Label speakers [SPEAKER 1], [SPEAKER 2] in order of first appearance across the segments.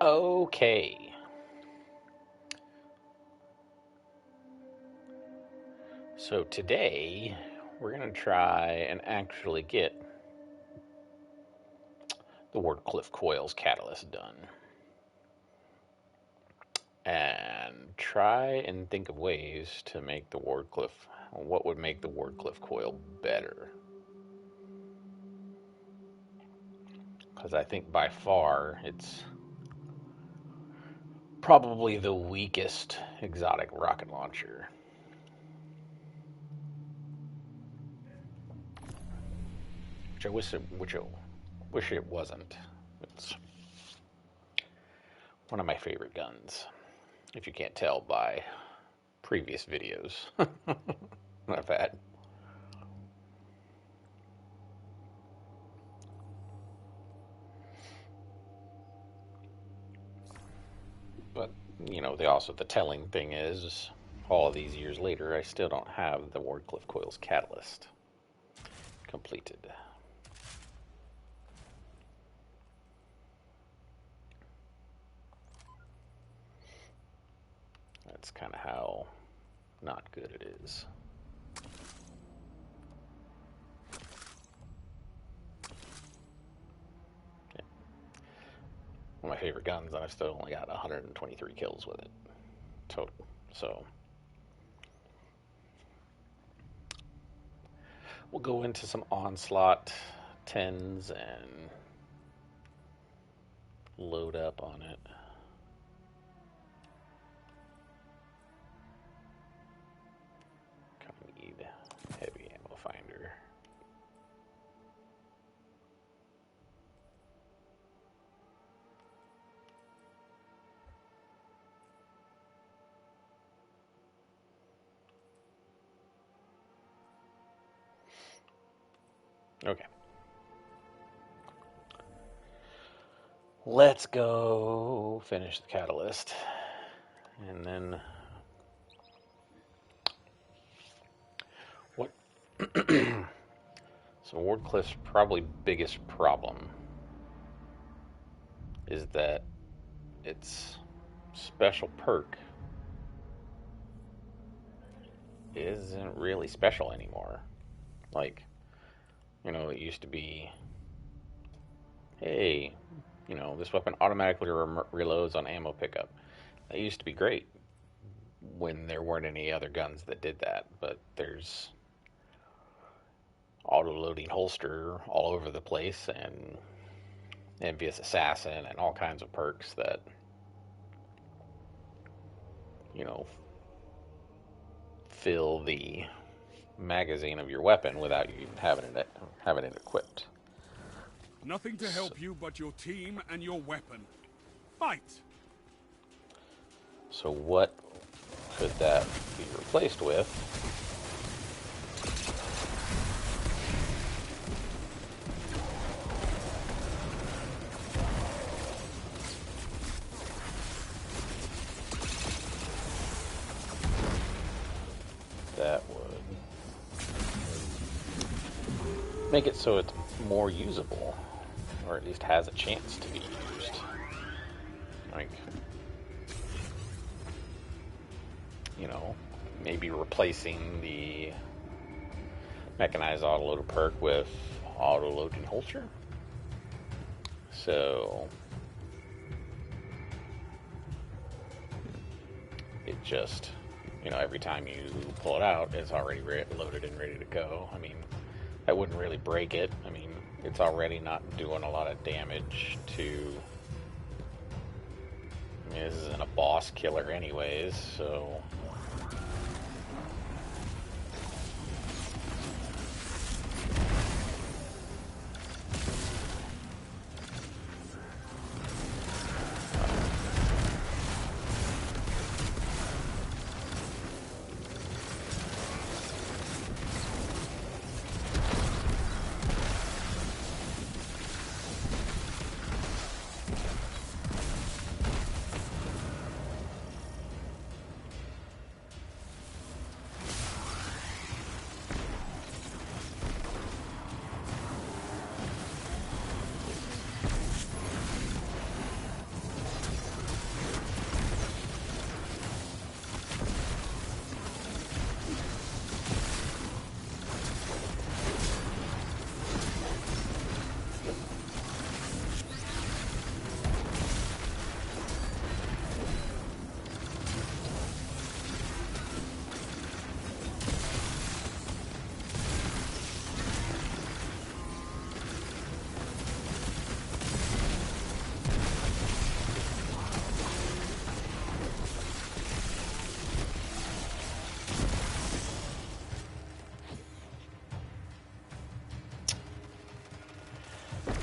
[SPEAKER 1] Okay. So today we're going to try and actually get the Wardcliff coils catalyst done. And try and think of ways to make the Wardcliff, what would make the Wardcliff coil better. Because I think by far it's probably the weakest exotic rocket launcher. Wish it wasn't. It's one of my favorite guns, if you can't tell by previous videos I've had. But, the telling thing is, all these years later, I still don't have the Wardcliff coils catalyst completed. That's kind of how not good it is. Yeah. One of my favorite guns, and I've still only got 123 kills with it total. So we'll go into some Onslaught 10s and load up on it. Kind of need heavy ammo finder. Okay. Let's go finish the catalyst. And then what so Wardcliff's probably biggest problem is that its special perk isn't really special anymore. Like, it used to be, hey, this weapon automatically reloads on ammo pickup. That used to be great when there weren't any other guns that did that, but there's auto-loading holster all over the place and envious assassin and all kinds of perks that fill the magazine of your weapon without you having it equipped.
[SPEAKER 2] Nothing to help you but your team and your weapon. Fight!
[SPEAKER 1] So what could that be replaced with? That would make it so it's more usable, or at least has a chance to be used. Like, maybe replacing the mechanized autoloader perk with auto-loading holster. So it just, every time you pull it out, it's already loaded and ready to go. I mean, that wouldn't really break it. I mean, it's already not doing a lot of damage to... this isn't a boss killer anyways, so...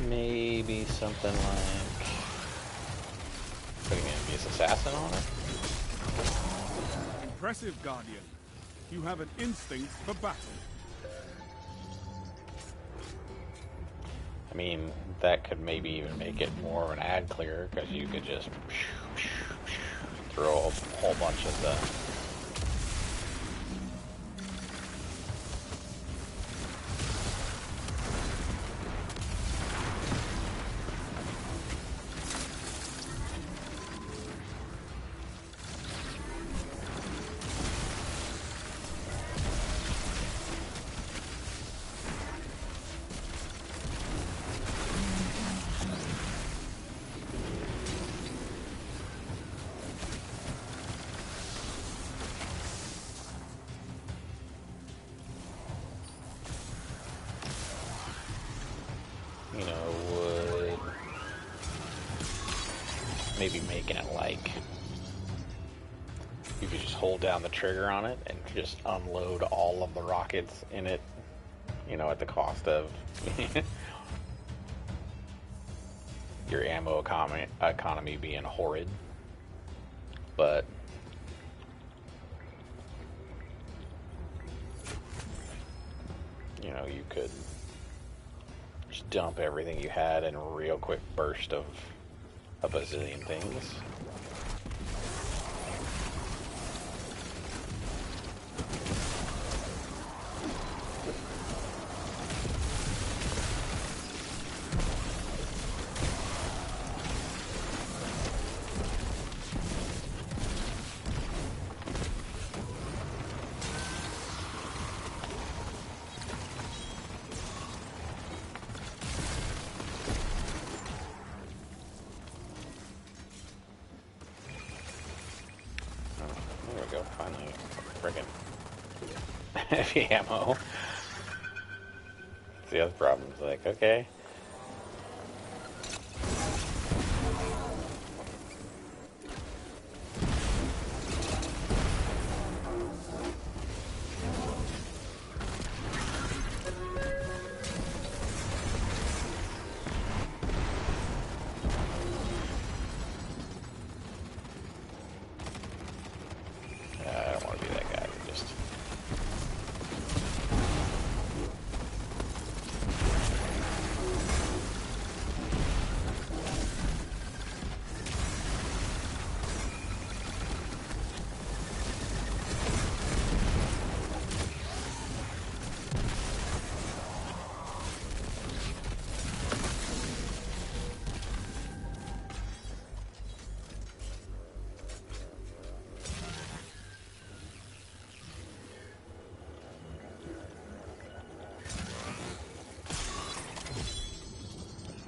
[SPEAKER 1] Maybe something like putting an envious assassin on it.
[SPEAKER 2] Impressive, Guardian. You have an instinct for battle.
[SPEAKER 1] I mean, that could maybe even make it more of an ad clear, because you could just throw a whole bunch of the... you know, would maybe making it like you could just hold down the trigger on it and just unload all of the rockets in it, you know, at the cost of your ammo economy being horrid. But you know, you could just dump everything you had in a real quick burst of a bazillion things. There we go, finally. Friggin' heavy ammo. It's the other problem. It's like, okay. I don't want to be that guy who just...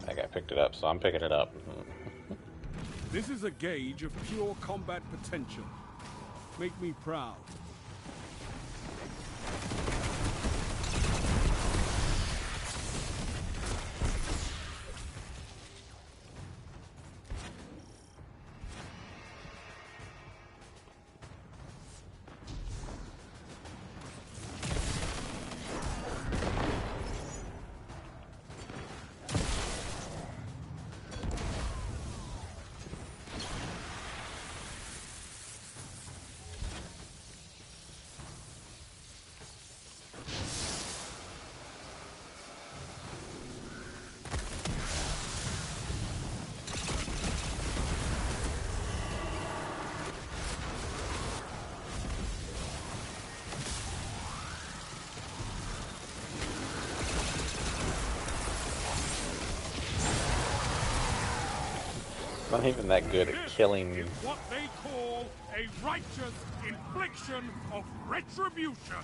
[SPEAKER 1] That guy picked it up, so I'm picking it up.
[SPEAKER 2] This is a gauge of pure combat potential. Make me proud.
[SPEAKER 1] Not even that good at killing.
[SPEAKER 2] This is what they call a righteous infliction of retribution.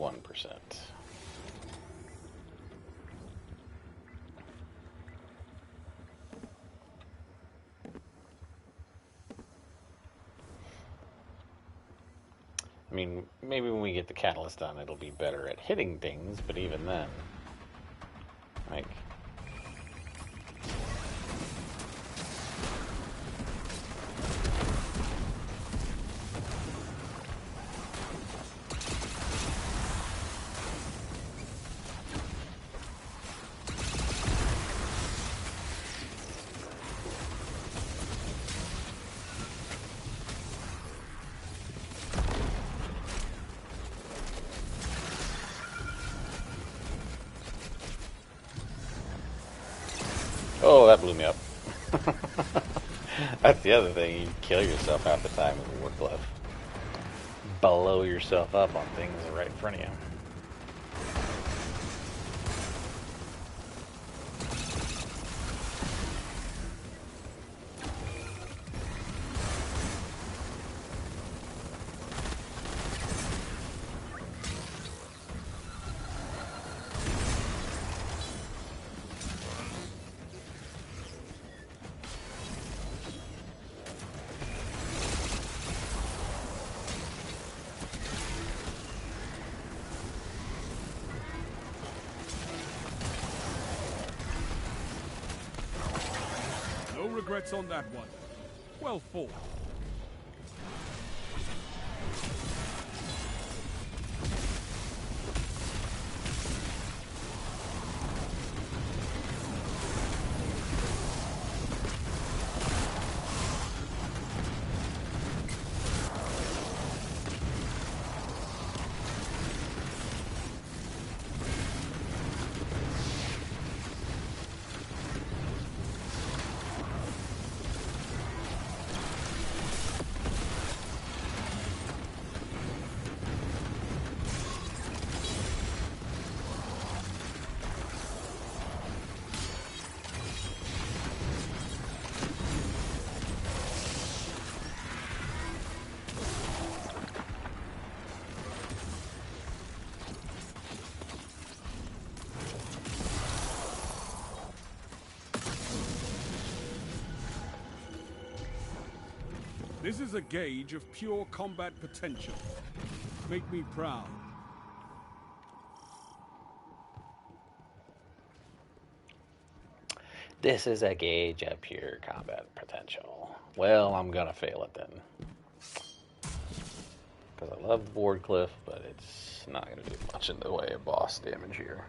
[SPEAKER 2] %. I mean, maybe when we get the catalyst done, it'll be better at hitting things, but even then, like...
[SPEAKER 1] That's the other thing. You kill yourself half the time with Wardcliff. Blow yourself up on things right in front of you.
[SPEAKER 3] No regrets on that one. Well fought. This is a gauge of pure combat potential. Make me proud.
[SPEAKER 1] This is a gauge of pure combat potential. Well, I'm gonna fail it then. Because I love Wardcliff, but it's not gonna do much in the way of boss damage here.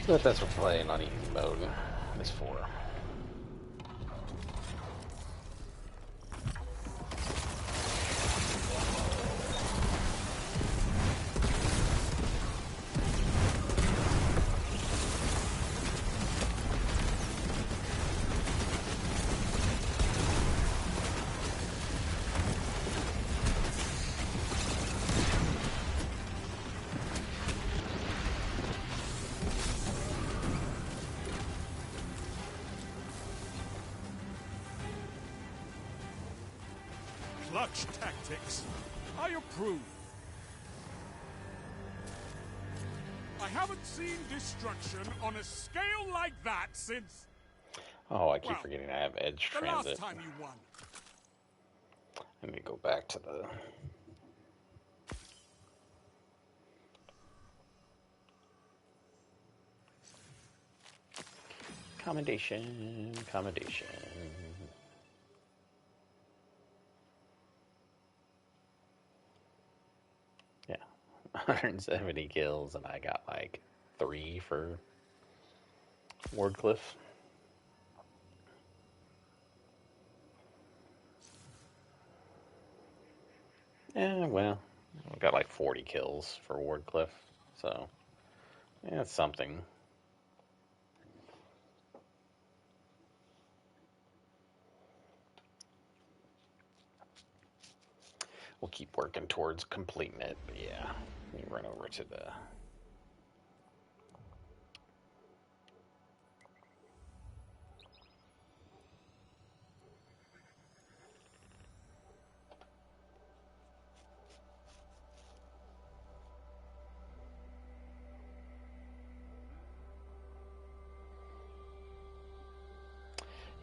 [SPEAKER 1] But that's what playing on easy mode is for.
[SPEAKER 3] Clutch tactics. I approve. I haven't seen destruction on a scale like that since...
[SPEAKER 1] Oh, I keep forgetting I have edge
[SPEAKER 3] the
[SPEAKER 1] transit.
[SPEAKER 3] last time you won.
[SPEAKER 1] Let me go back to the... Commendation. Yeah, 170 kills, and I got like 3 for Wardcliff. Yeah, well, I got like 40 kills for Wardcliff, so yeah, it's something. We'll keep working towards completing it, but yeah, let me run over to the...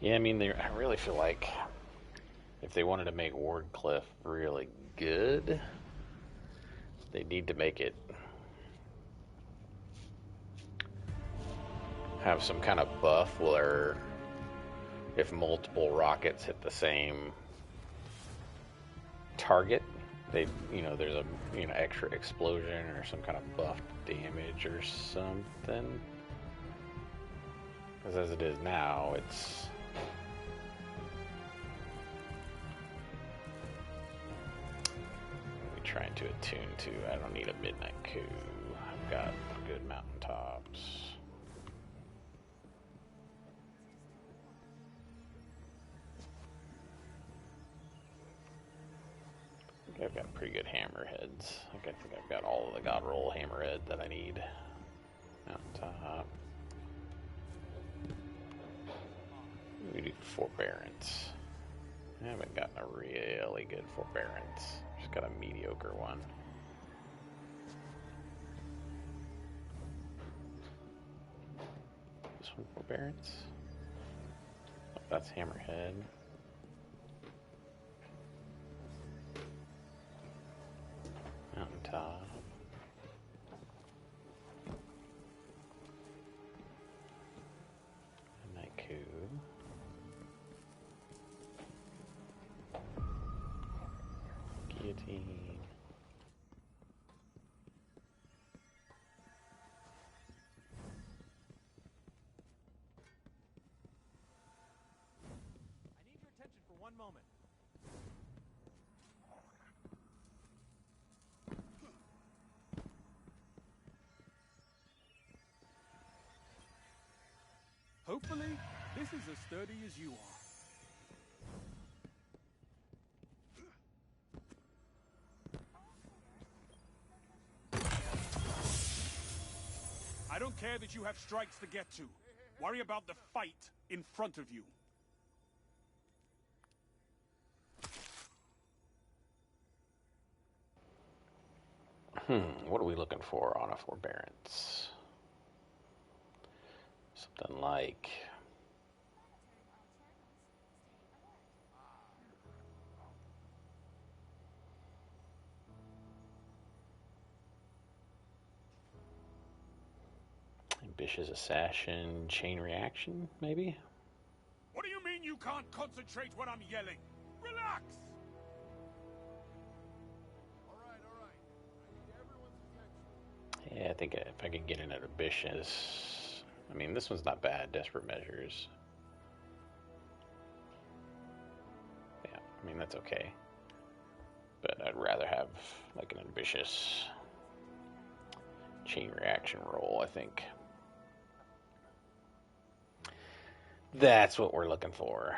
[SPEAKER 1] Yeah, I mean, I really feel like if they wanted to make Wardcliff really good, they need to make it have some kind of buff where if multiple rockets hit the same target, there's a extra explosion or some kind of buffed damage or something. Because as it is now, it's... trying to attune to... I don't need a midnight coup. I've got good mountaintops. I think I've got pretty good hammerheads. I think I've got all of the god roll hammerhead that I need. Mountaintop. We do forbearance. I haven't gotten a really good forbearance. Just got a mediocre one. This one forbearance. Oh, that's hammerhead. Mountaintop. Naiku. Guillotine.
[SPEAKER 4] I need your attention for one moment.
[SPEAKER 3] Hopefully, this is as sturdy as you are. I don't care that you have strikes to get to. Worry about the fight in front of you.
[SPEAKER 1] What are we looking for on a forbearance? Something like... Ambitious Assassin, Chain Reaction, maybe?
[SPEAKER 3] What do you mean you can't concentrate when I'm yelling? Relax!
[SPEAKER 1] Yeah, I think if I could get in an Ambitious... I mean, this one's not bad, Desperate Measures. Yeah, I mean, that's okay. But I'd rather have, like, an Ambitious Chain Reaction roll, I think. That's what we're looking for.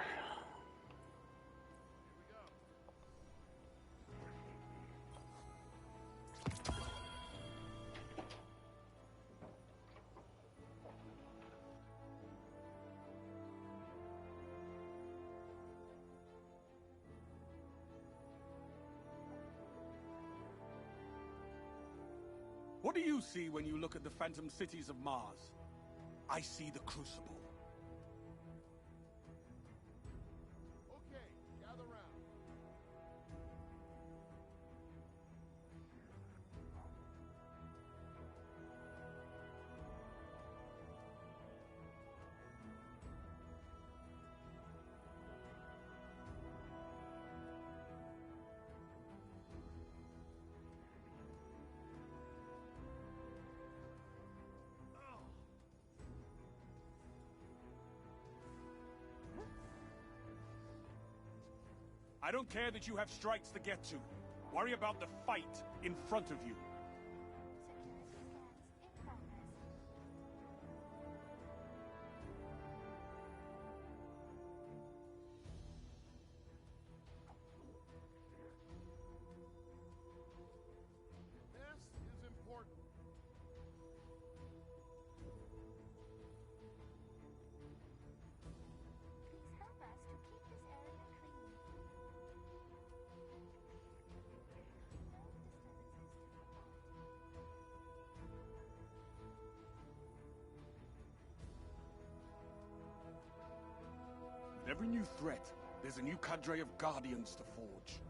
[SPEAKER 3] What do you see when you look at the phantom cities of Mars? I see the Crucible. Okay, gather round. I don't care that you have strikes to get to. Worry about the fight in front of you. This is important.
[SPEAKER 5] Please help us to keep this area clean.
[SPEAKER 3] With every new threat, there's a new cadre of guardians to forge.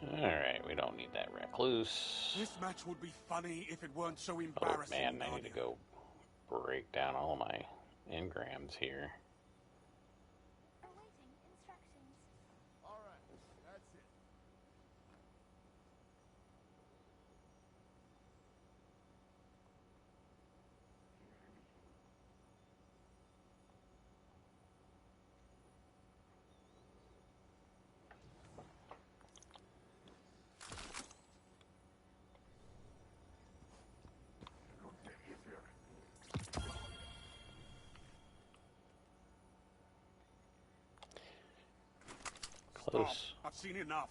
[SPEAKER 1] Alright, we don't need that recluse.
[SPEAKER 3] This match would be funny if it weren't so
[SPEAKER 1] Oh
[SPEAKER 3] embarrassing,
[SPEAKER 1] man, I need to
[SPEAKER 3] Guardian.
[SPEAKER 1] go break down all my engrams here.
[SPEAKER 5] Awaiting instructions.
[SPEAKER 3] All right, that's it.
[SPEAKER 1] Close.
[SPEAKER 3] Stop. I've seen enough.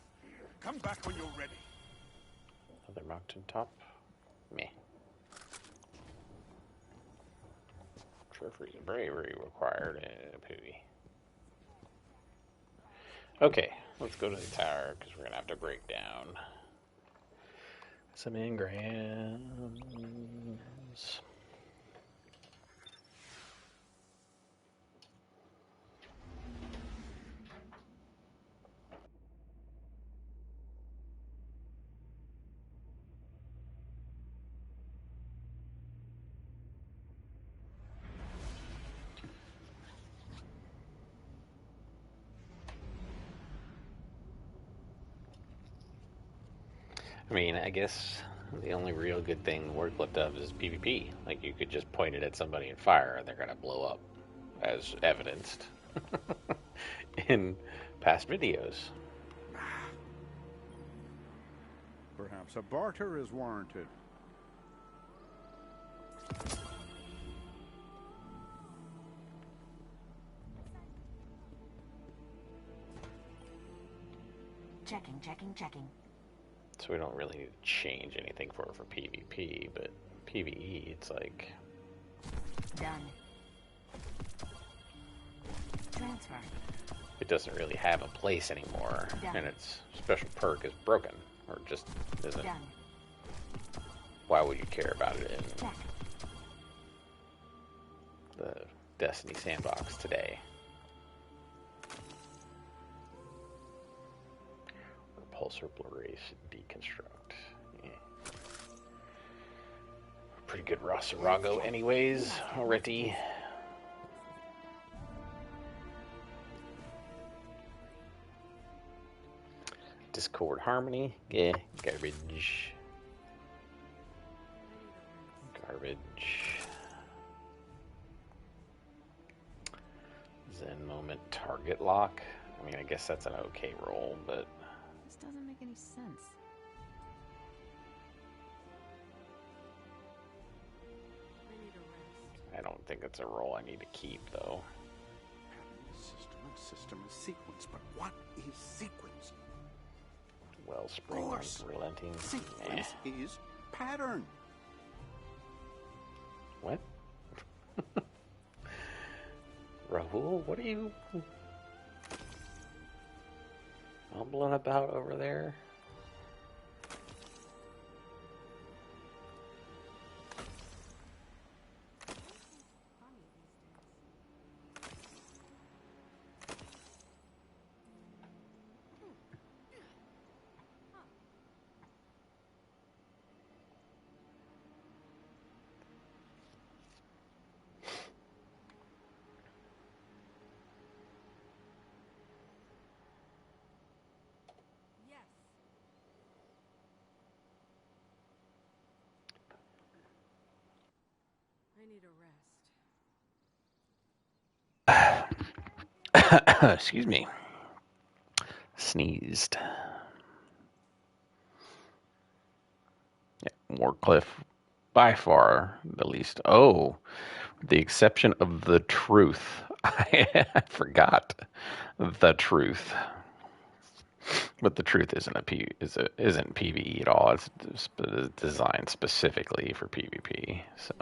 [SPEAKER 3] Come back when you're ready.
[SPEAKER 1] Another mountaintop. Meh. Treasury bravery required in a PvP. Okay, let's go to the tower because we're gonna have to break down some engrams. I mean, I guess the only real good thing Wardcliff does is PvP. Like, you could just point it at somebody and fire, and they're gonna blow up, as evidenced in past videos.
[SPEAKER 3] Perhaps a barter is warranted.
[SPEAKER 6] Checking.
[SPEAKER 1] So we don't really need to change anything for PvP, but PvE, it's like...
[SPEAKER 6] Done. Transfer.
[SPEAKER 1] It doesn't really have a place anymore, and its special perk is broken, or just isn't.
[SPEAKER 6] Done.
[SPEAKER 1] Why would you care about it in
[SPEAKER 6] Check.
[SPEAKER 1] the Destiny sandbox today? Repulsor, Blurrace, Deconstruct. Yeah. Pretty good Rossarago anyways, already. Discord Harmony, yeah, garbage. Zen Moment Target Lock. I mean, I guess that's an okay roll, but...
[SPEAKER 6] This doesn't make any sense.
[SPEAKER 1] I don't think it's a roll I need to keep, though.
[SPEAKER 3] System is sequence, but what is sequence?
[SPEAKER 1] Wellspring, Relenting.
[SPEAKER 3] Sequence is pattern.
[SPEAKER 1] What? Rahul, what are you mumbling about over there?
[SPEAKER 6] I need a rest.
[SPEAKER 1] Excuse me. Sneezed. Yeah, Wardcliff, by far the least. Oh, with the exception of the truth. I forgot the truth. But the truth isn't isn't PvE at all. It's designed specifically for PvP. So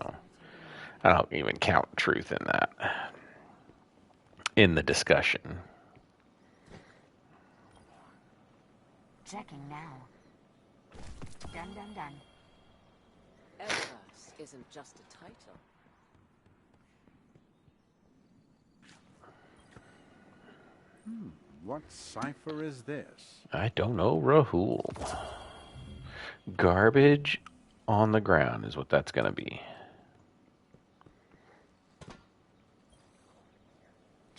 [SPEAKER 1] I don't even count truth in that in the discussion.
[SPEAKER 6] Checking now. Done.
[SPEAKER 7] Eros isn't just a title.
[SPEAKER 3] What cipher is this?
[SPEAKER 1] I don't know, Rahul. Garbage on the ground is what that's going to be.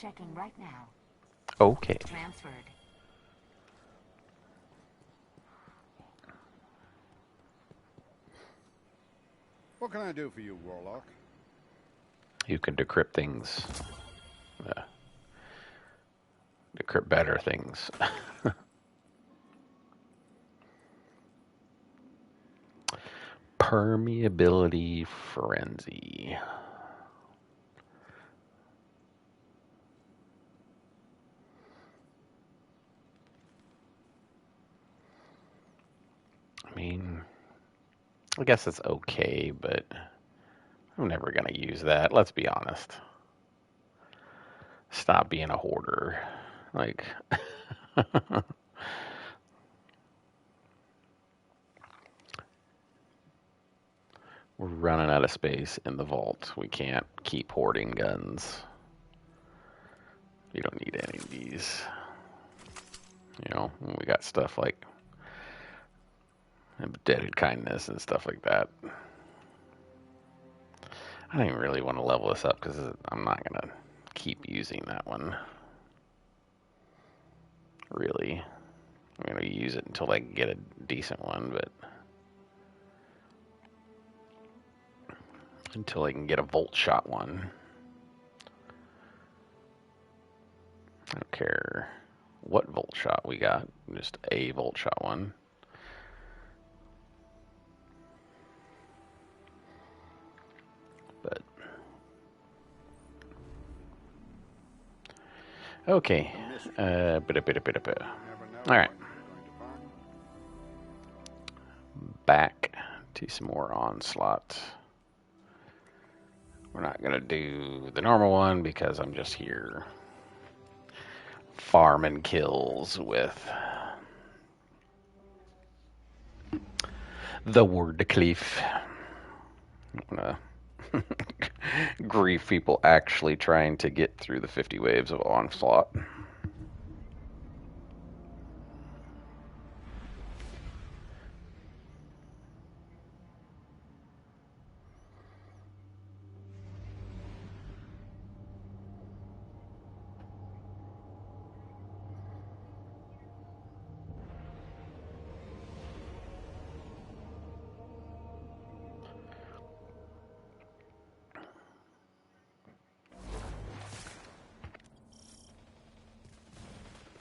[SPEAKER 6] Checking right now.
[SPEAKER 2] Okay.
[SPEAKER 6] Transferred.
[SPEAKER 8] What can I do for you, Warlock?
[SPEAKER 2] You can decrypt things. Decrypt better things. Permeability frenzy. I mean, I guess it's okay, but I'm never going to use that. Let's be honest. Stop being a hoarder. Like, we're running out of space in the vault. We can't keep hoarding guns. You don't need any of these. You know, we got stuff like Indebted Kindness and stuff like that. I don't even really want to level this up because I'm not going to keep using that one. Really. I'm going to use it until I can get a decent one, but until I can get a Volt Shot one. I don't care what Volt Shot we got, just a Volt Shot one. But okay. All right. Back to some more Onslaught. We're not going to do the normal one because I'm just here farming kills with the Wardcliff. I'm going to grief people actually trying to get through the 50 waves of Onslaught.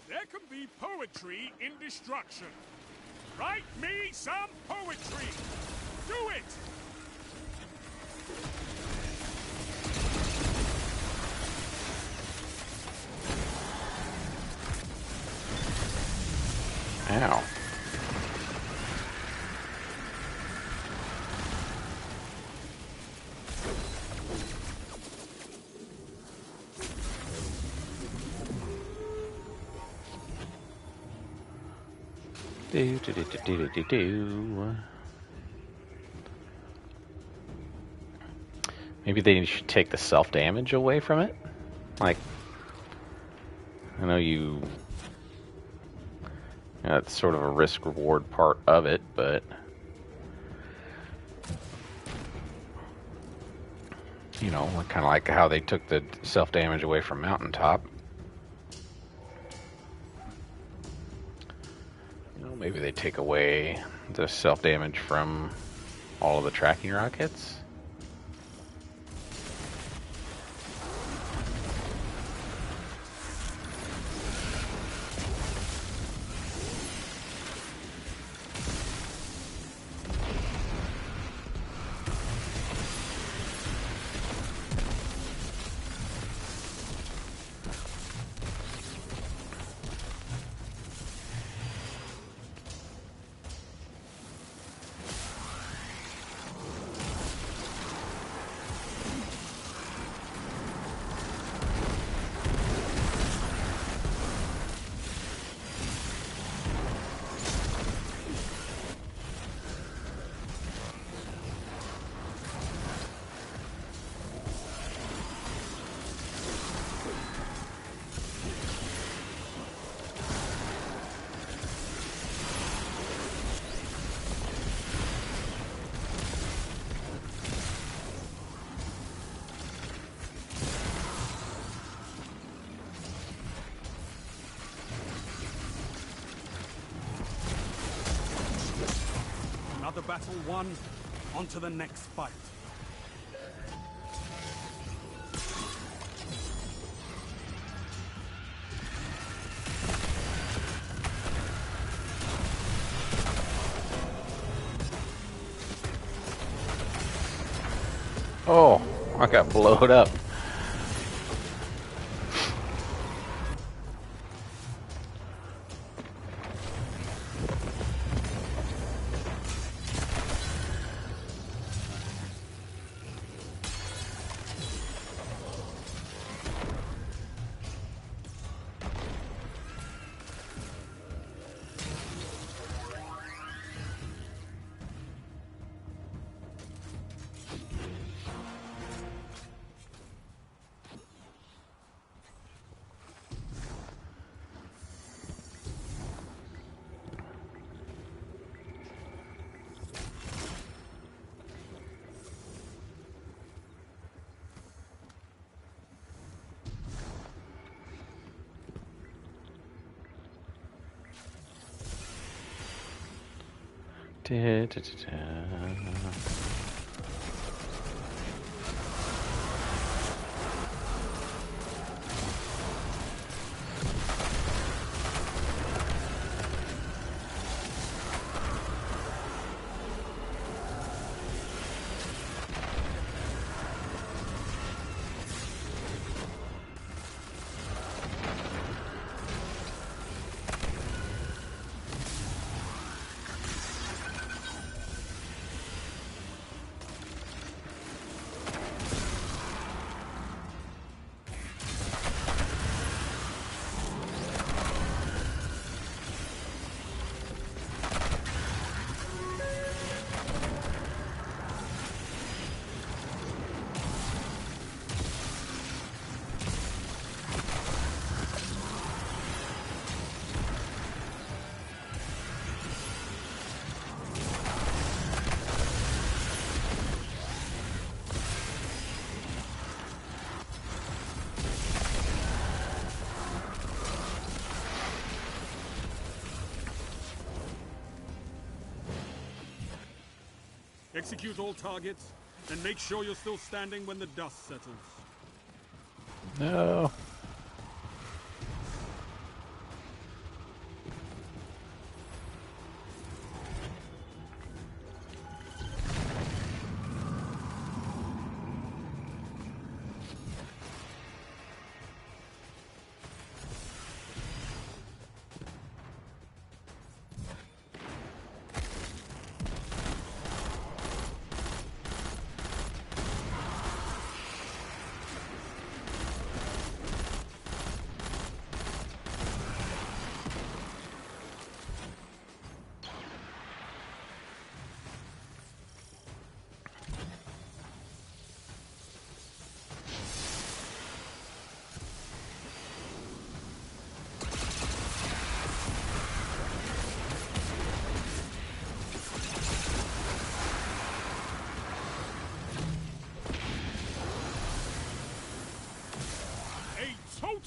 [SPEAKER 3] There can be poetry in destruction. Write me some poetry. Do it!
[SPEAKER 2] Ow. Do. Maybe they should take the self-damage away from it? Like, I know that's sort of a risk-reward part of it, but you know, kind of like how they took the self-damage away from Mountaintop. You know, maybe they take away the self-damage from all of the tracking rockets.
[SPEAKER 3] Another battle won. On to the next fight.
[SPEAKER 2] Oh, I got blowed up. Da, da, da, da.
[SPEAKER 3] Execute all targets, and make sure you're still standing when the dust settles.
[SPEAKER 2] No.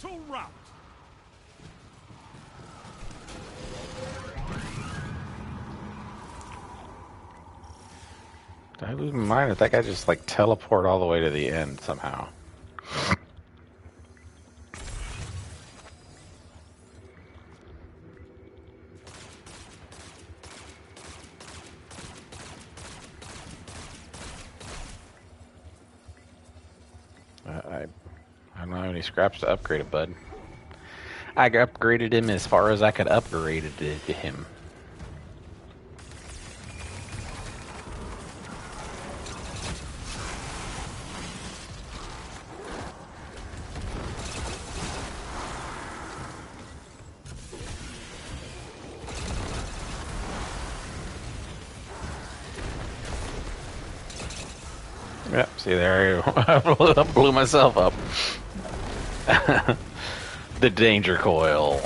[SPEAKER 3] Total rout.
[SPEAKER 2] Did I lose my mind? Or that guy just like teleport all the way to the end somehow? I don't have any scraps to upgrade it, bud. I upgraded him as far as I could upgrade it to him. Yep, see there, I blew myself up. The danger coil.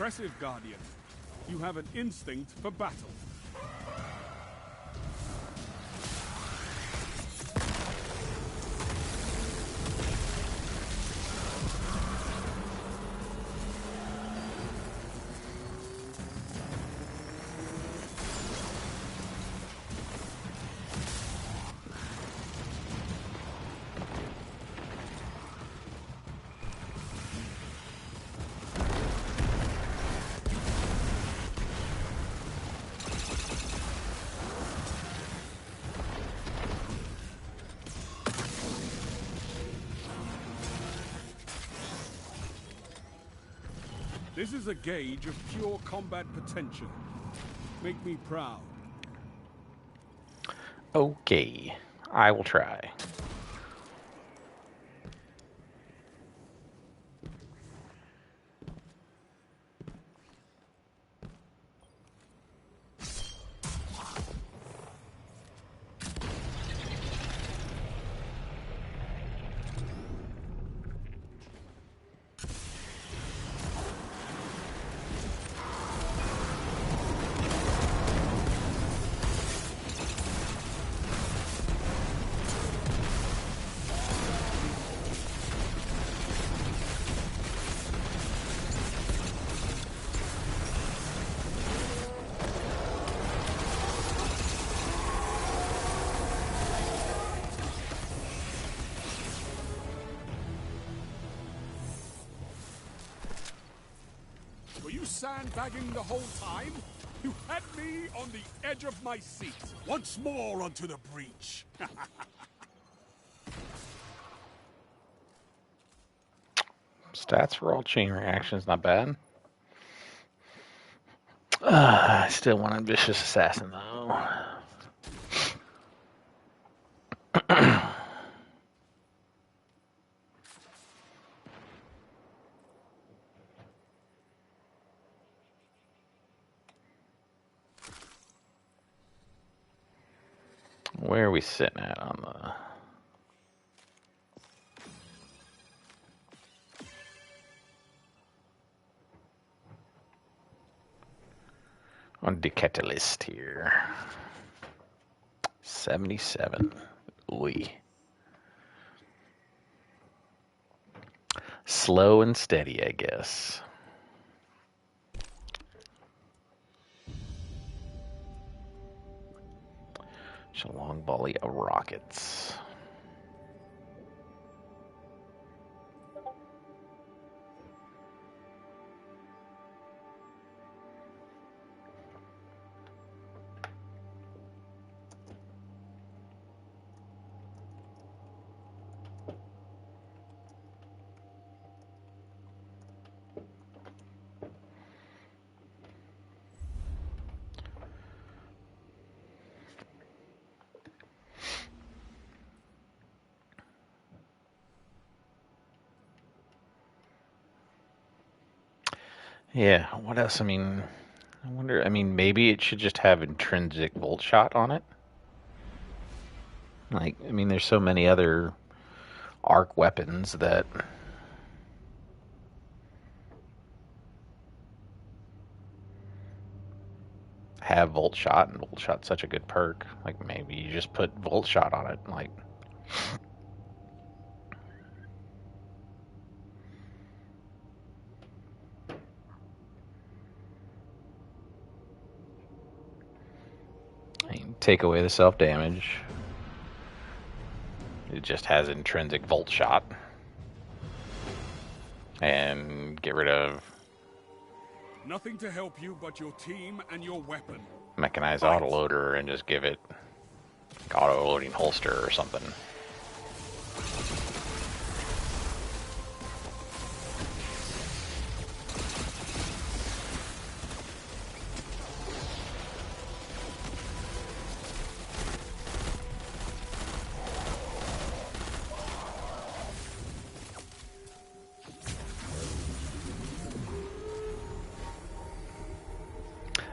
[SPEAKER 3] Impressive, Guardian. You have an instinct for battle. This is a gauge of pure combat potential. Make me proud.
[SPEAKER 2] Okay, I will try.
[SPEAKER 3] Were you sandbagging the whole time? You had me on the edge of my seat. Once more onto the breach.
[SPEAKER 2] Stats for all chain reactions, not bad. I still want a vicious assassin though. Where are we sitting at on the... on the catalyst here? 77. Ooh. Slow and steady, I guess. Just a long volley of rockets. Yeah, what else? I mean, I wonder, I mean, maybe it should just have intrinsic volt shot on it. Like, I mean, there's so many other arc weapons that have volt shot, and volt shot's such a good perk. Like, maybe you just put volt shot on it. Like, I mean, take away the self damage. It just has intrinsic volt shot. And get rid of
[SPEAKER 3] Nothing to help you but your team and your weapon.
[SPEAKER 2] mechanized
[SPEAKER 3] Fight.
[SPEAKER 2] autoloader and just give it auto-loading holster or something.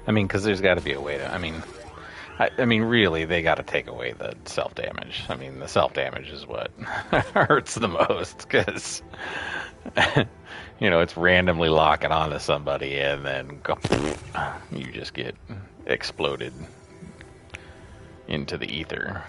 [SPEAKER 2] I mean, because there's got to be a way to. I mean, really, they got to take away the self damage. I mean, the self damage is what hurts the most. Because You know, it's randomly locking onto somebody and then go, you just get exploded into the ether.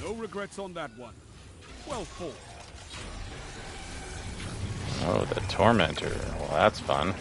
[SPEAKER 3] No regrets on that one. Well fought.
[SPEAKER 2] Oh, the Tormentor. Well, that's fun.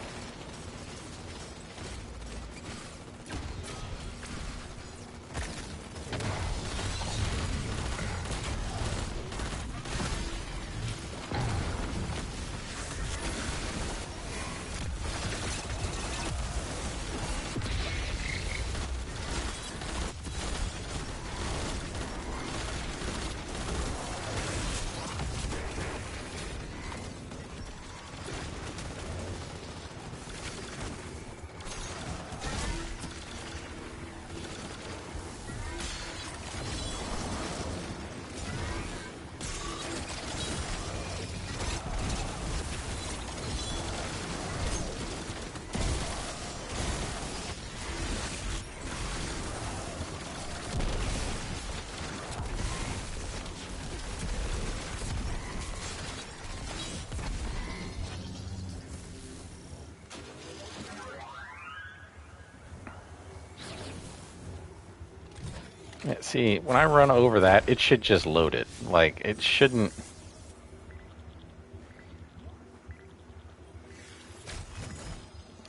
[SPEAKER 2] Yeah, see, when I run over that, it should just load it. Like, it shouldn't...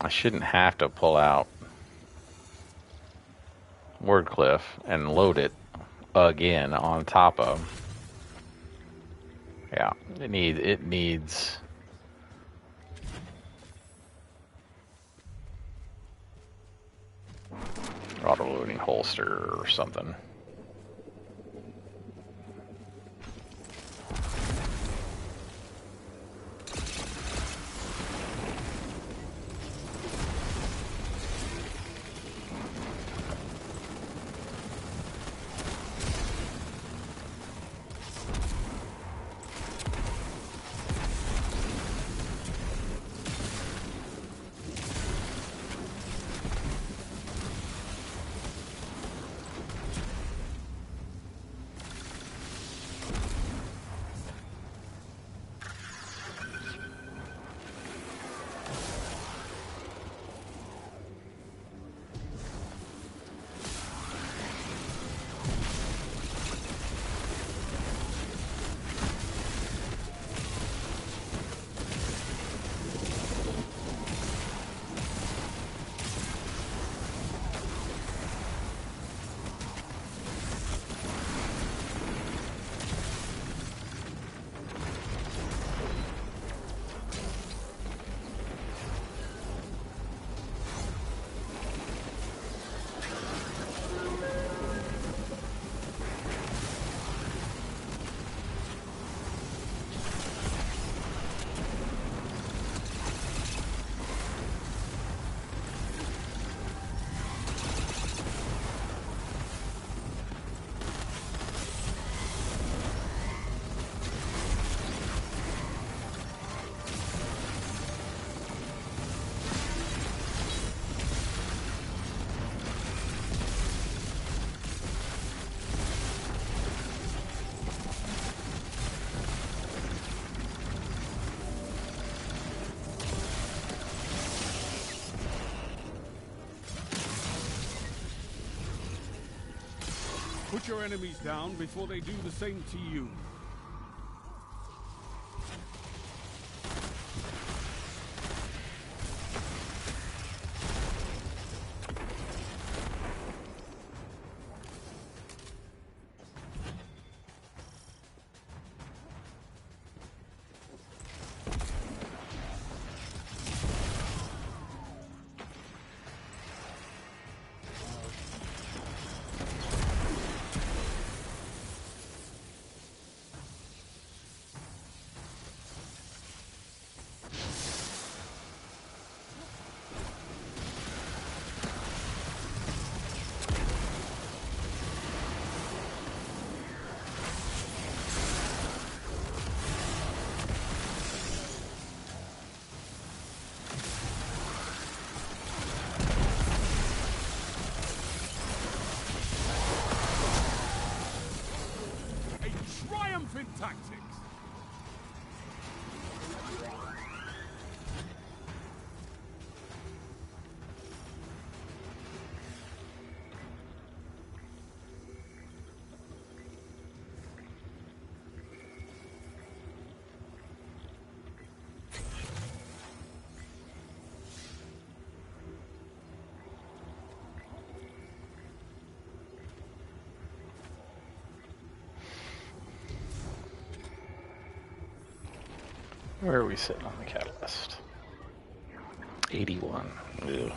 [SPEAKER 2] I shouldn't have to pull out Wardcliff and load it again on top of. Yeah, it needs auto-loading holster or something.
[SPEAKER 3] Put your enemies down before they do the same to you. Triumphant tactics!
[SPEAKER 2] Where are we sitting on the catalyst? 81. Ew.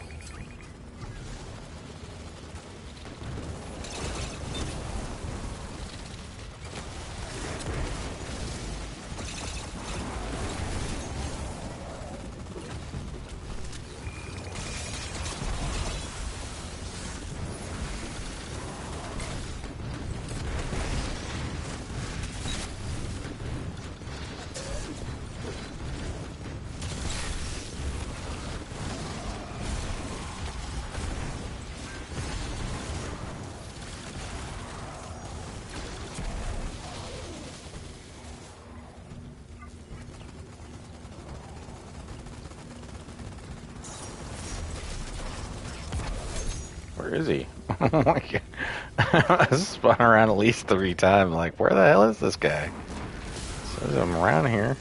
[SPEAKER 2] Where is he? Oh my god. I spun around at least 3 times. Like, where the hell is this guy? Says I'm around here.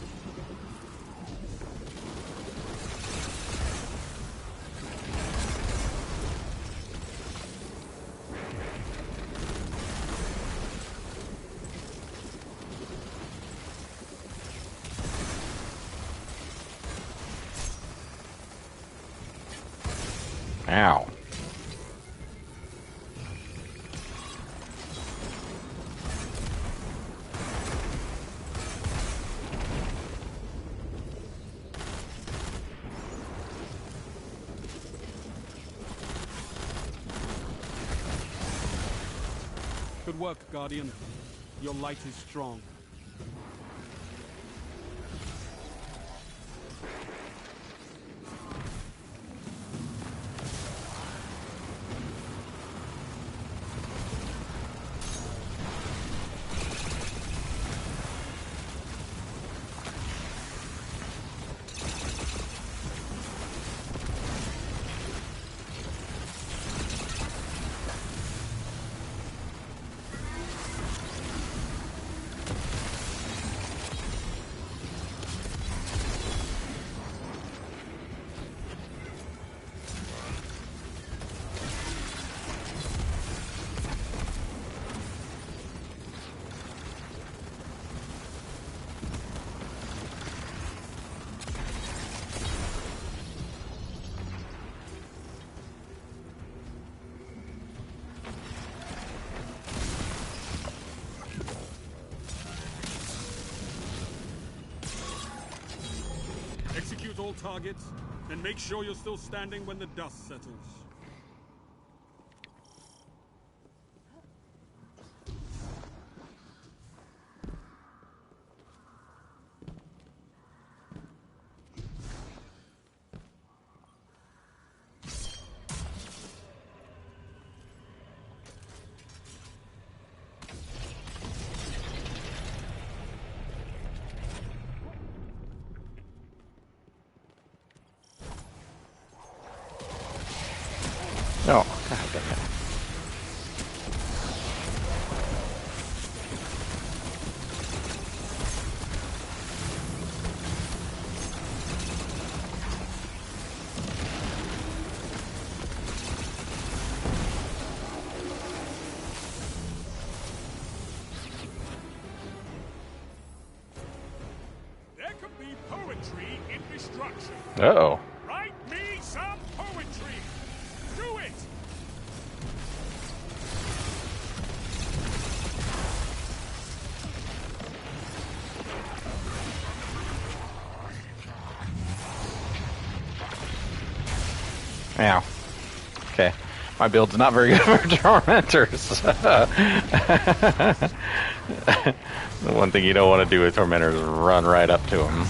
[SPEAKER 2] Ow.
[SPEAKER 3] Good work, Guardian. Your light is strong. Execute all targets, and make sure you're still standing when the dust settles.
[SPEAKER 2] Uh-oh.
[SPEAKER 3] Write me some poetry. Do it.
[SPEAKER 2] Ow. Okay. My build's not very good for tormentors. The one thing you don't want to do with tormentors is run right up to them.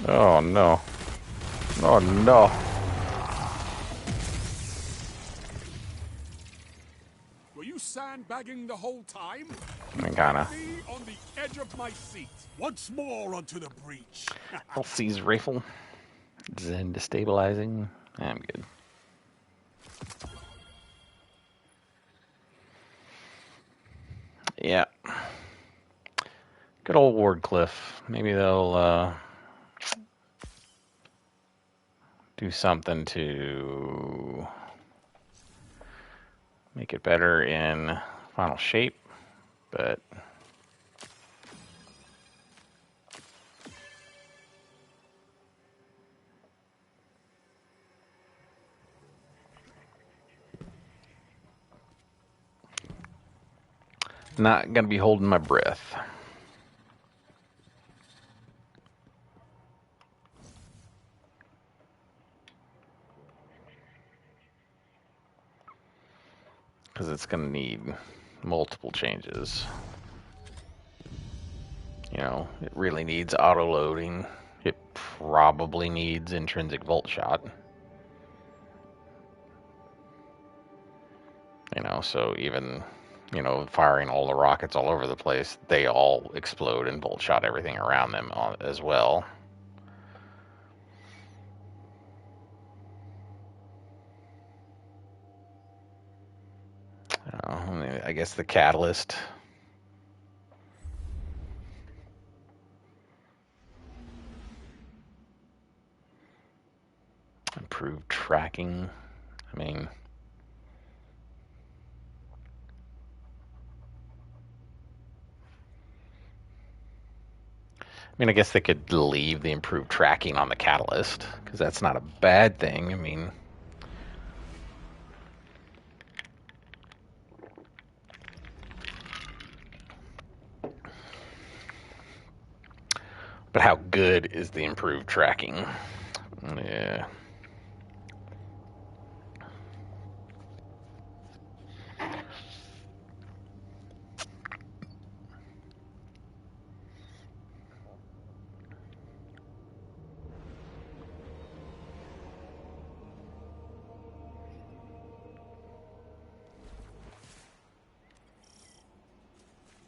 [SPEAKER 2] Oh no. Oh no.
[SPEAKER 3] Were you sandbagging the whole time?
[SPEAKER 2] I mean, kinda.
[SPEAKER 3] Me on the edge of my seat. Once more onto the breach.
[SPEAKER 2] LC's rifle. Zen destabilizing. I'm good. Yeah. Good old Wardcliff. Maybe they'll do something to make it better in final shape, but not gonna be holding my breath. Because it's gonna need multiple changes. You know, it really needs auto loading. It probably needs intrinsic volt shot. You know, so even, you know, firing all the rockets all over the place, they all explode and bolt shot everything around them as well. I guess the catalyst. Improved tracking. I mean, I guess they could leave the improved tracking on the catalyst, because that's not a bad thing. I mean, but how good is the improved tracking? Yeah.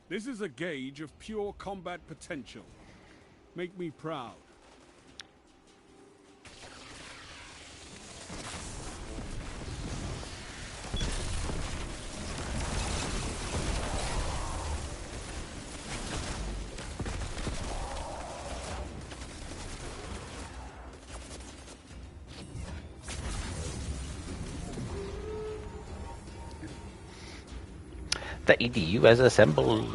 [SPEAKER 3] This is a gauge of pure combat potential. Make me proud.
[SPEAKER 2] The EDU has assembled.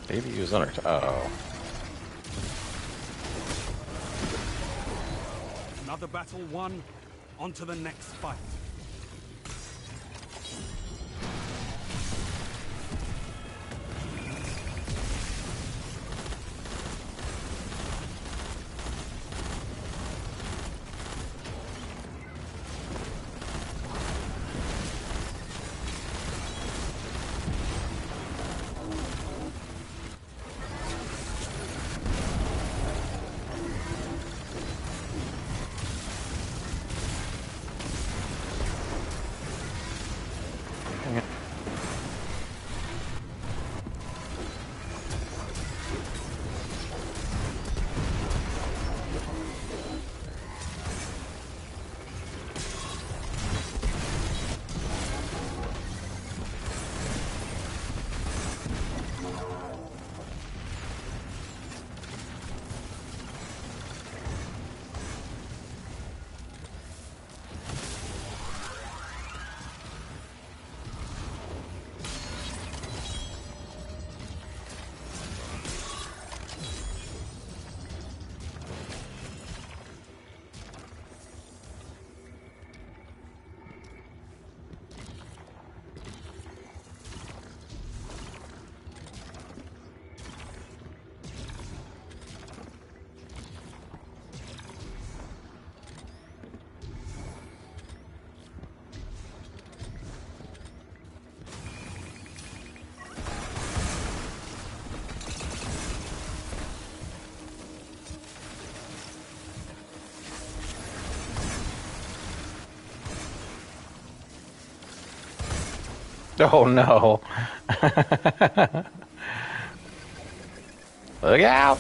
[SPEAKER 2] ADU's under. Oh.
[SPEAKER 3] Another battle won. On to the next fight.
[SPEAKER 2] Oh no. Look out!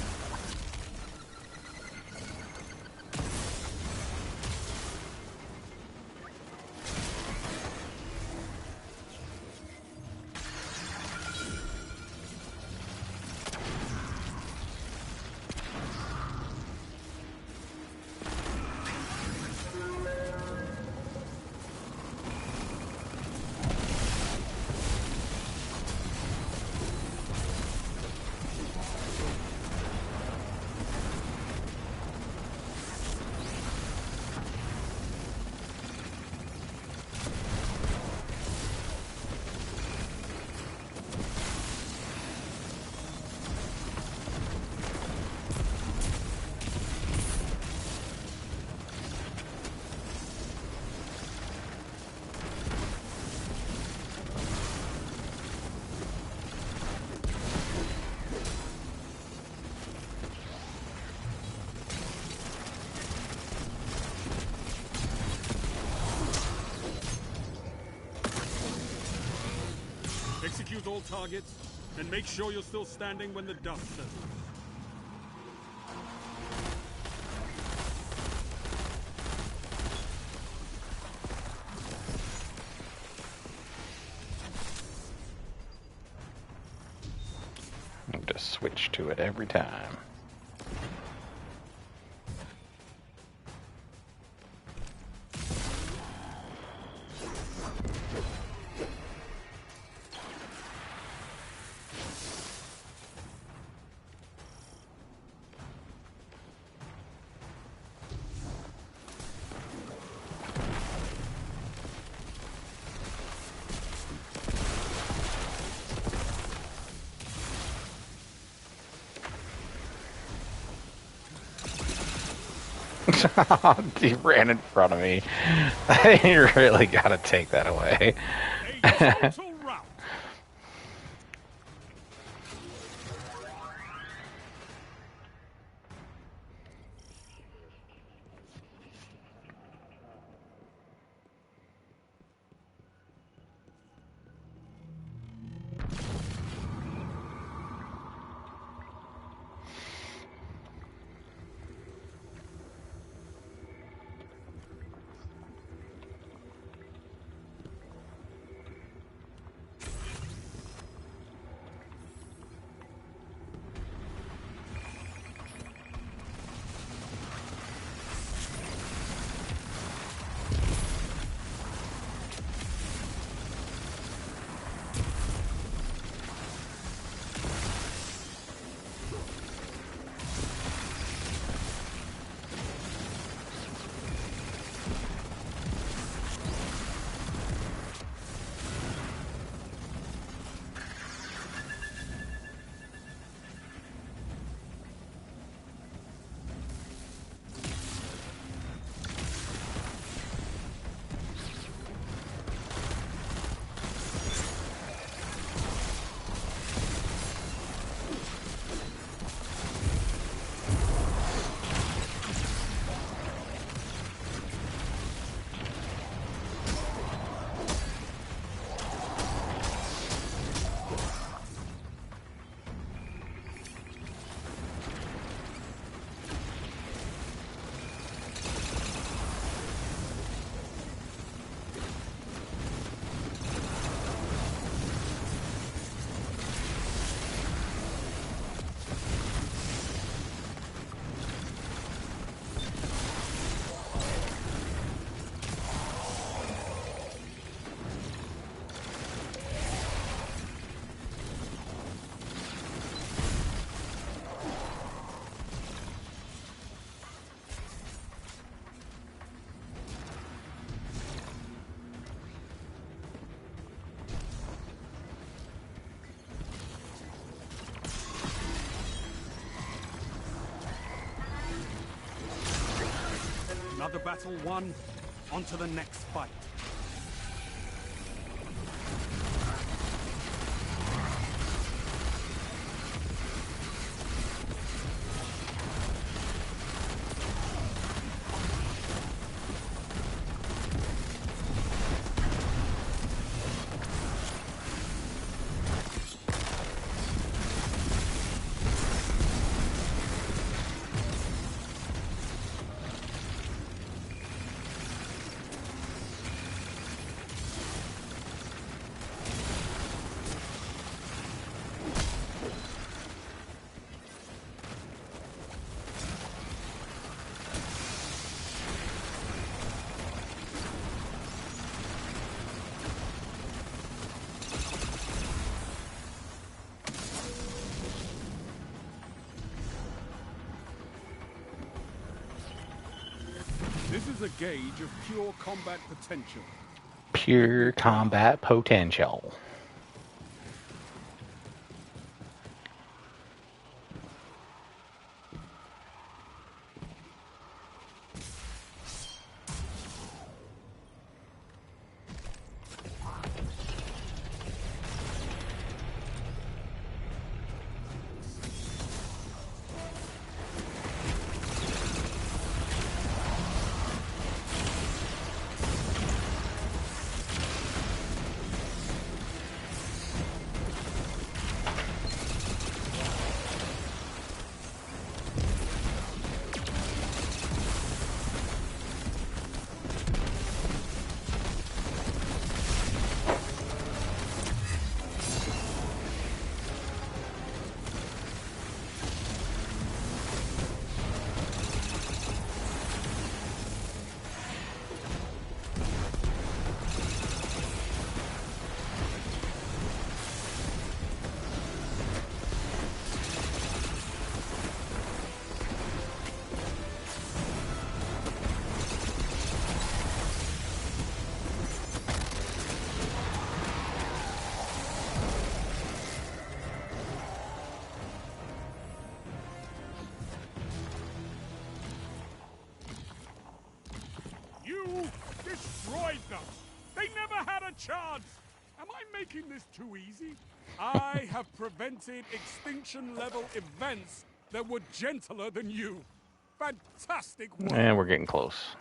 [SPEAKER 3] Execute all targets, and make sure you're still standing when the dust settles.
[SPEAKER 2] Just switch to it every time. He ran in front of me. You really gotta take that away.
[SPEAKER 3] A total rout. the battle won, on to the next fight. This is a gauge of pure combat potential.
[SPEAKER 1] Pure combat potential.
[SPEAKER 3] Destroyed them! They never had a chance! Am I making this too easy? I have prevented extinction-level events that were gentler than you. Fantastic work!
[SPEAKER 1] And we're getting close.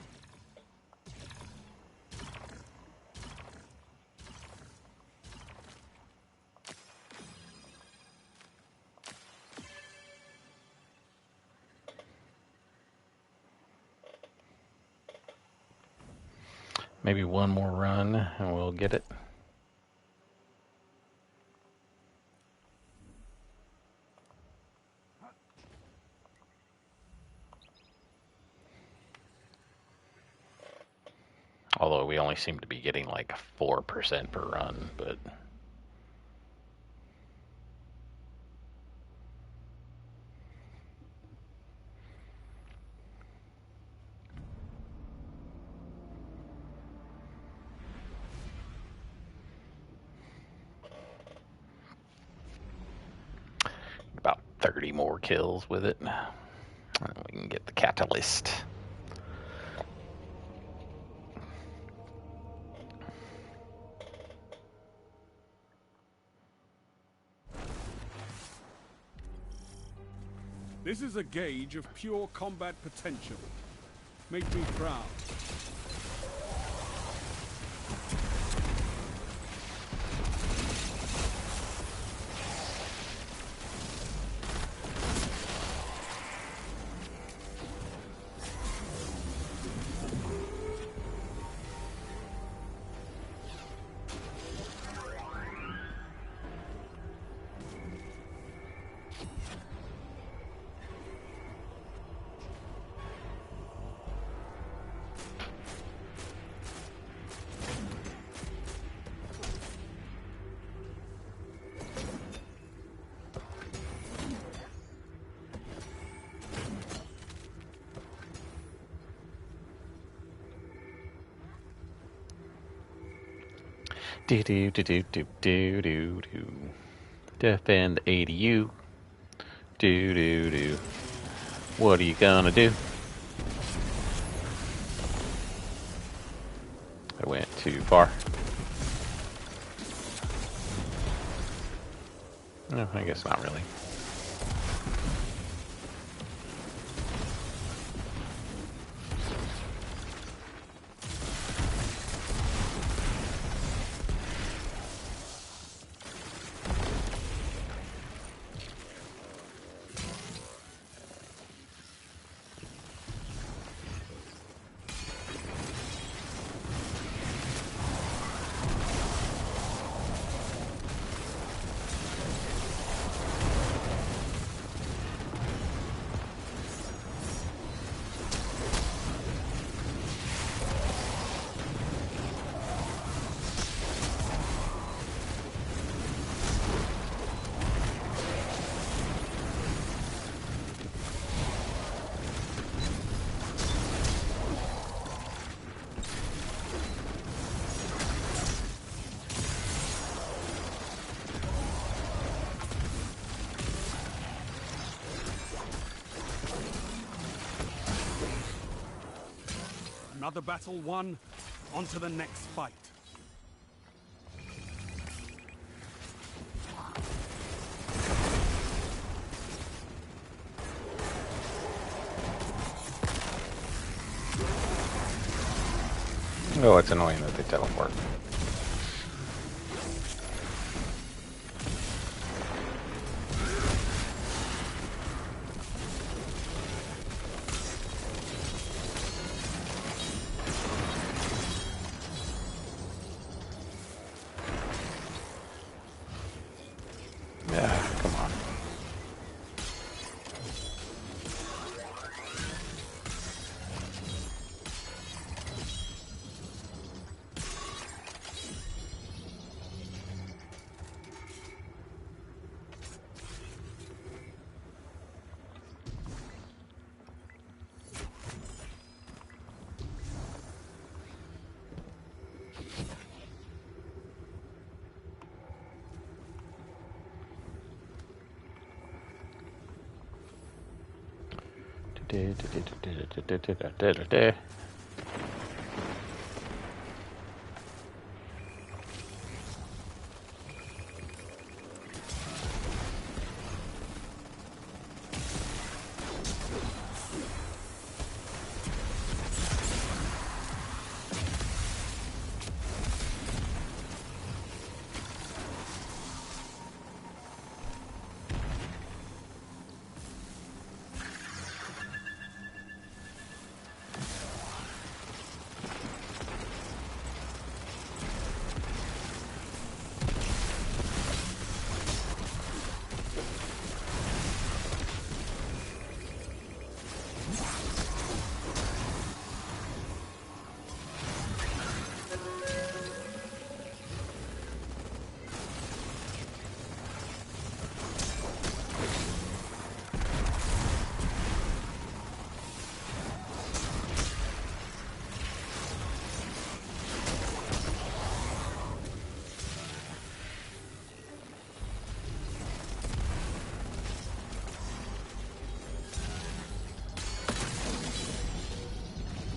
[SPEAKER 1] Maybe one more run and we'll get it. Although we only seem to be getting like 4% per run, but about 30 more kills with it. And we can get the catalyst.
[SPEAKER 3] This is a gauge of pure combat potential. Make me proud.
[SPEAKER 1] Do do do do do do do do. Defend ADU. Do do do. What are you gonna do?
[SPEAKER 2] I went too far. No, I guess not really.
[SPEAKER 3] Another battle won. On to the next fight.
[SPEAKER 2] Oh, it's annoying that they teleport. Yeah, come on.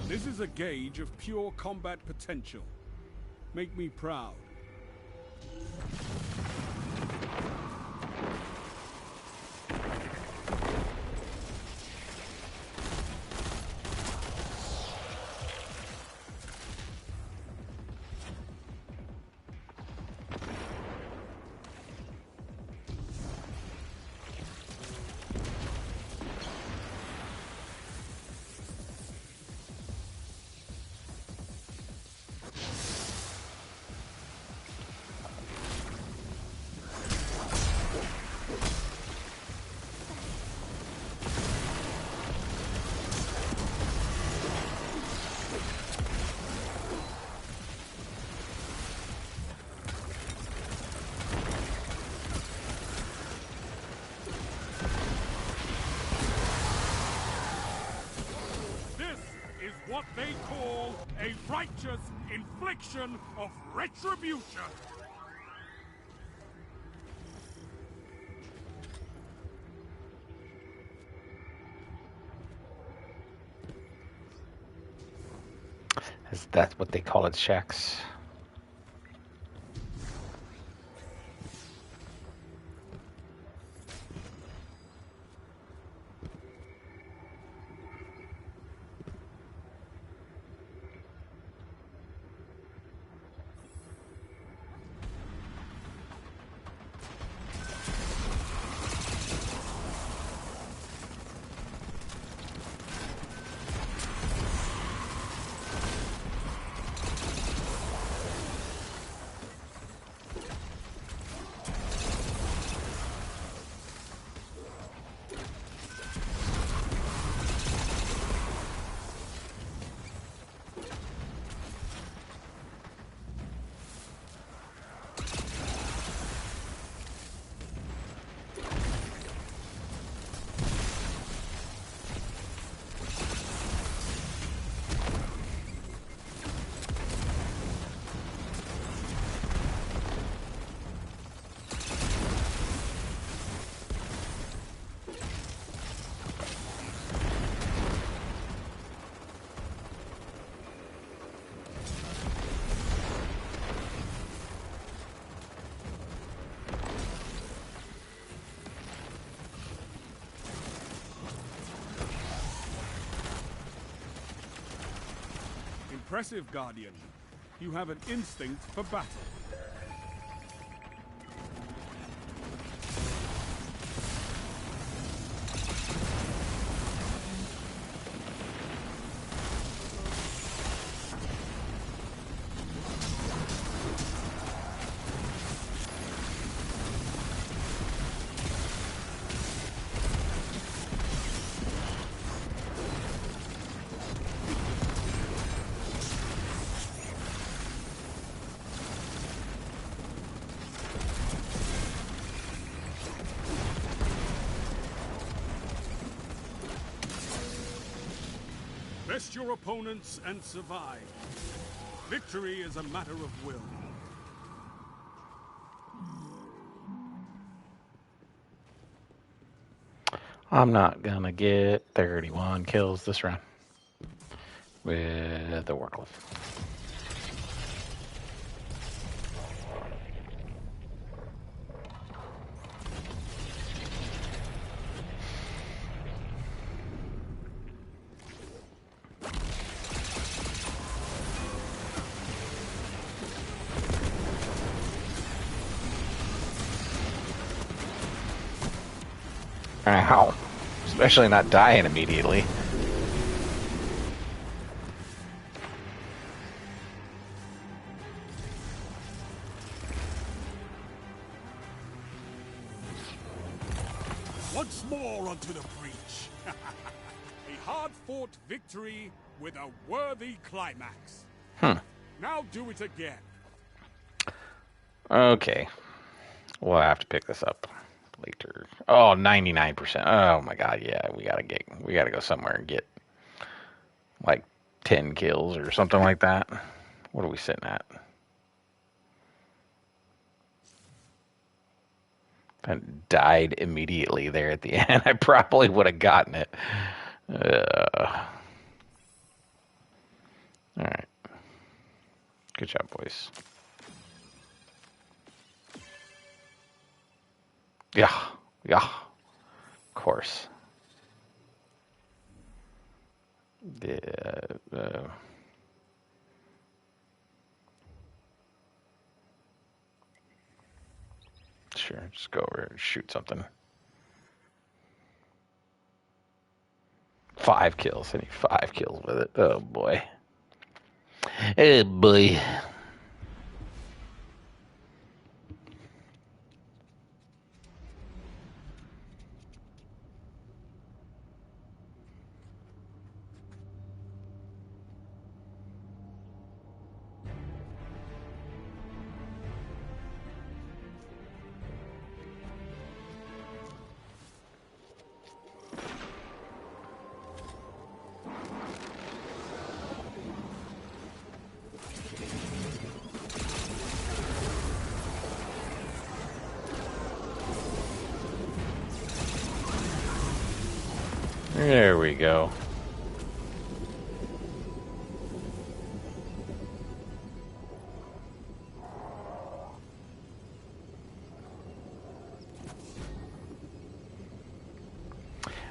[SPEAKER 3] This is a gauge of pure combat potential. Make me proud. What they call a righteous infliction of retribution.
[SPEAKER 2] Has
[SPEAKER 1] That's what they call it, checks.
[SPEAKER 3] Impressive, Guardian. You have an instinct for battle. Best your opponents and survive. Victory is a matter of will.
[SPEAKER 1] I'm not gonna get 31 kills this round with the Wardcliff. Ow. Especially not dying immediately.
[SPEAKER 3] Once more onto the breach. A hard-fought victory with a worthy climax. Now do it again.
[SPEAKER 1] Okay. We'll have to pick this up later. Oh, 99%. Oh my god, yeah. We gotta go somewhere and get like 10 kills or something like that. What are we sitting at? If I died immediately there at the end, I probably would have gotten it. Alright. Good job, boys. Yeah, of course. Sure, just go over and shoot something. 5 kills. I need 5 kills with it. Oh boy. Oh boy. There we go.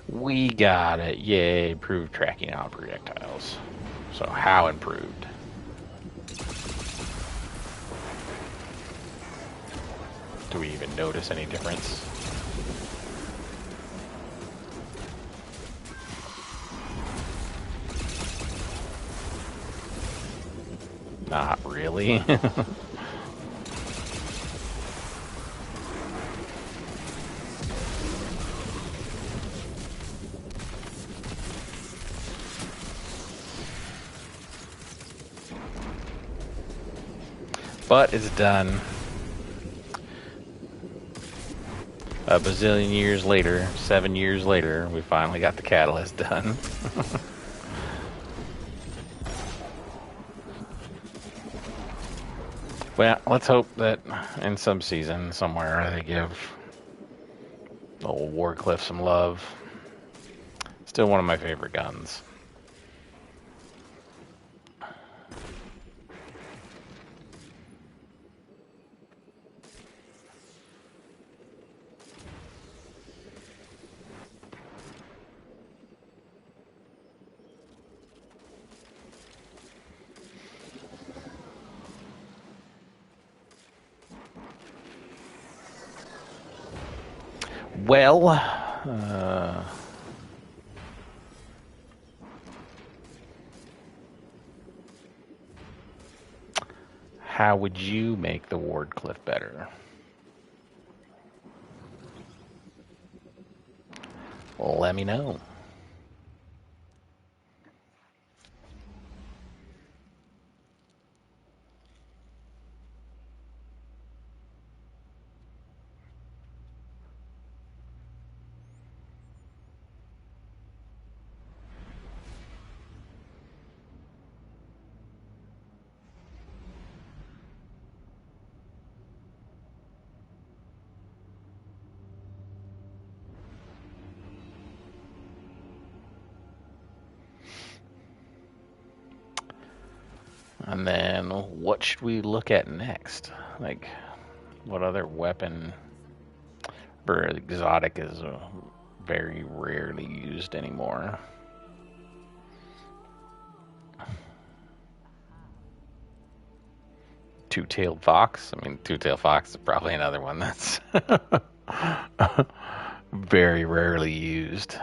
[SPEAKER 2] We got it. Yay, improved tracking on projectiles. So how improved? Do we even notice any difference? Not really. But it's done. A bazillion years later, 7 years later, we finally got the catalyst done. Well, let's hope that in some season somewhere they give old Wardcliff some love. Still one of my favorite guns. Well, how would you make the Wardcliff better? Well, let me know. And then what should we look at next? Like, what other weapon for exotic is very rarely used anymore? Two-tailed fox? I mean, two-tailed fox is probably another one that's very rarely used.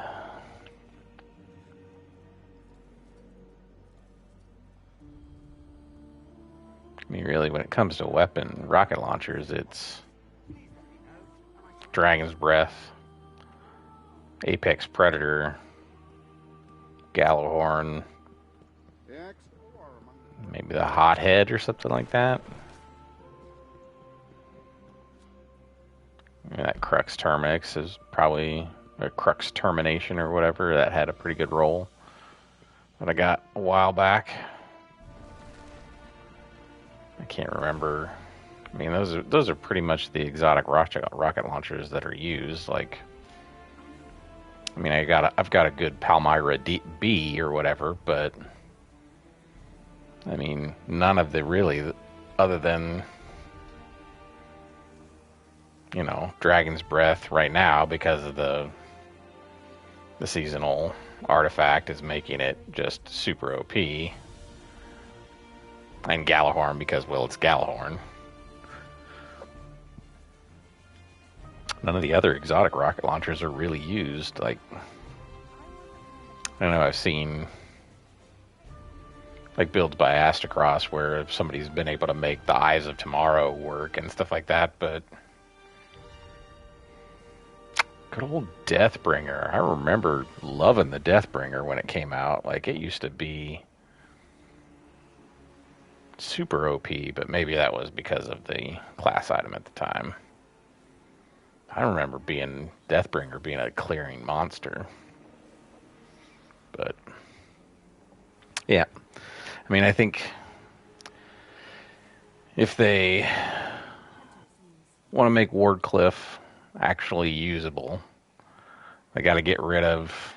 [SPEAKER 2] I mean, really, when it comes to weapon, rocket launchers, it's Dragon's Breath, Apex Predator, Gallowhorn, maybe the Hothead or something like that. I mean, that Crux Terminix is probably, or Crux Termination or whatever, that had a pretty good roll that I got a while back. I can't remember. I mean, those are pretty much the exotic rocket launchers that are used. Like, I mean, I've got a good Palmyra B or whatever, but I mean, none of the really, other than, you know, Dragon's Breath right now, because of the seasonal artifact is making it just super OP. And Gallowhorn because, well, it's Gallowhorn. None of the other exotic rocket launchers are really used. Like, I don't know, I've seen like builds by Astacross where somebody's been able to make the Eyes of Tomorrow work and stuff like that, but good old Deathbringer. I remember loving the Deathbringer when it came out. Like, it used to be super OP, but maybe that was because of the class item at the time. I remember Deathbringer being a clearing monster. But yeah, I mean, I think if they want to make Wardcliff actually usable, they got to get rid of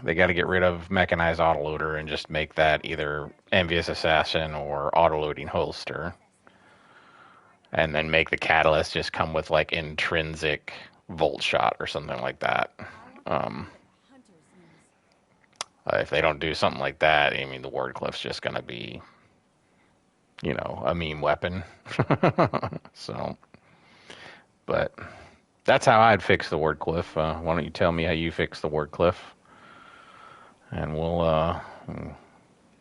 [SPEAKER 2] they got to get rid of mechanized autoloader and just make that either Envious Assassin or autoloading holster.
[SPEAKER 1] and then make the catalyst just come with like intrinsic volt shot or something like that. If they don't do something like that, I mean, the Wardcliff's just going to be, a meme weapon. So, but that's how I'd fix the Wardcliff. Why don't you tell me how you fix the Wardcliff? And we'll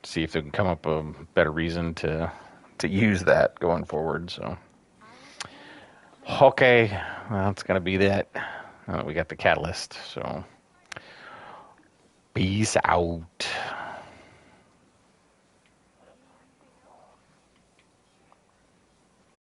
[SPEAKER 1] see if they can come up a better reason to use that going forward. So, okay, well, it's going to be that. We got the catalyst, so peace out.